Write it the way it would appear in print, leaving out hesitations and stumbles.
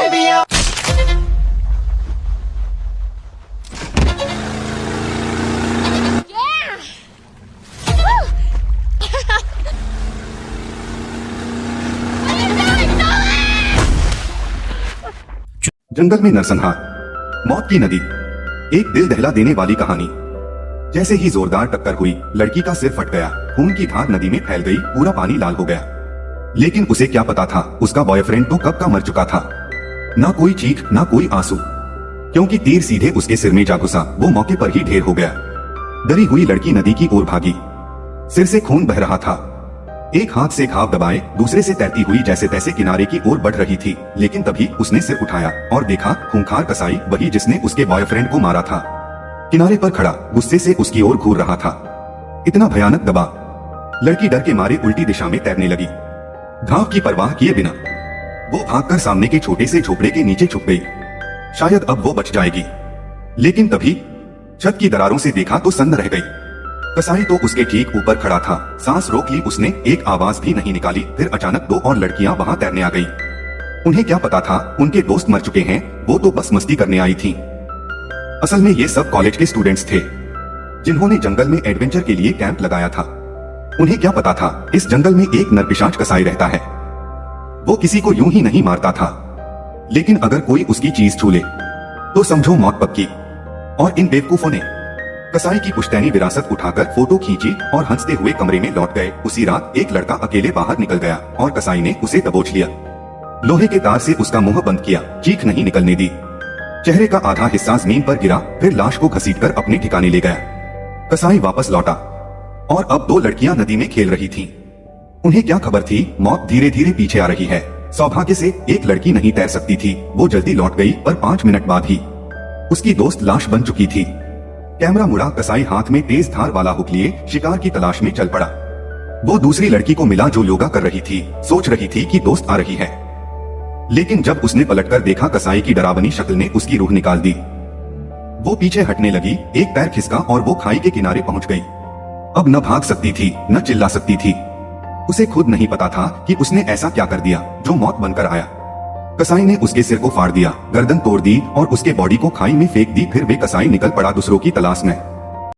baby, I'm जंगल में नरसंहार, मौत की नदी। एक दिल दहला देने वाली कहानी। जैसे ही जोरदार टक्कर हुई, लड़की का सिर फट गया, खून की धार नदी में फैल गई, पूरा पानी लाल हो गया। लेकिन उसे क्या पता था, उसका बॉयफ्रेंड तो कब का मर चुका था। ना कोई चीख, ना कोई आंसू, क्योंकि तीर सीधे उसके सिर में जा घुसा। वो मौके पर ही ढेर हो गया। डरी हुई लड़की नदी की ओर भागी। सिर से खून बह रहा था। एक हाथ से घाव दबाए, दूसरे से तैरती हुई जैसे तैसे किनारे की ओर बढ़ रही थी। लेकिन तभी उसने सिर उठाया और देखा, खूंखार कसाई, वही जिसने उसके बॉयफ्रेंड को मारा था, किनारे पर खड़ा गुस्से से उसकी ओर घूर रहा था। इतना भयानक दबाव। लड़की डर के मारे उल्टी दिशा में तैरने लगी, घाव की परवाह किए बिना। वो भागकर सामने के छोटे से झोपड़े के नीचे छुप गई। शायद अब वो बच जाएगी। लेकिन तभी छत की दरारों से देखा तो सन्न रह गई। कसाई तो उसके ठीक ऊपर खड़ा था। सांस रोक ली उसने, एक आवाज भी नहीं निकाली। फिर अचानक दो और लड़कियां वहां तैरने आ गई। उन्हें क्या पता था उनके दोस्त मर चुके हैं, वो तो बस मस्ती करने आई थी। असल में ये सब कॉलेज के स्टूडेंट्स थे, जिन्होंने जंगल में एडवेंचर के लिए कैंप लगाया था। उन्हें क्या पता था इस जंगल में एक नरपिशाच कसाई रहता है। वो किसी को यूं ही नहीं मारता था, लेकिन अगर कोई उसकी चीज छू ले तो समझो मौत पक्की। और इन बेवकूफों ने कसाई की पुश्तैनी विरासत उठाकर फोटो खींची और हंसते हुए कमरे में लौट गए। उसी रात एक लड़का अकेले बाहर निकल गया और कसाई ने उसे दबोच लिया। लोहे के तार से उसका मुंह बंद किया, चीख नहीं निकलने दी। चेहरे का आधा हिस्सा जमीन पर गिरा, फिर लाश को घसीटकर अपने ठिकाने ले गया। कसाई वापस लौटा और अब दो लड़कियां नदी में खेल रही थीं। उन्हें क्या खबर थी, मौत धीरे धीरे पीछे आ रही है। सौभाग्य से एक लड़की नहीं तैर सकती थी, वो जल्दी लौट गई, पर 5 मिनट बाद ही उसकी दोस्त लाश बन चुकी थी। कैमरा मुड़ा, कसाई हाथ में तेज धार वाला हुक लिए शिकार की तलाश में चल पड़ा। वो दूसरी लड़की को मिला जो योगा कर रही थी, सोच रही थी कि दोस्त आ रही है। लेकिन जब उसने पलटकर देखा, कसाई की डरावनी शक्ल ने उसकी रूह निकाल दी। वो पीछे हटने लगी, एक पैर खिसका और वो खाई के किनारे पहुंच गई। अब न भाग सकती थी, न चिल्ला सकती थी। उसे खुद नहीं पता था कि उसने ऐसा क्या कर दिया जो मौत बनकर आया। कसाई ने उसके सिर को फाड़ दिया, गर्दन तोड़ दी और उसके बॉडी को खाई में फेंक दी। फिर वे कसाई निकल पड़ा दूसरों की तलाश में।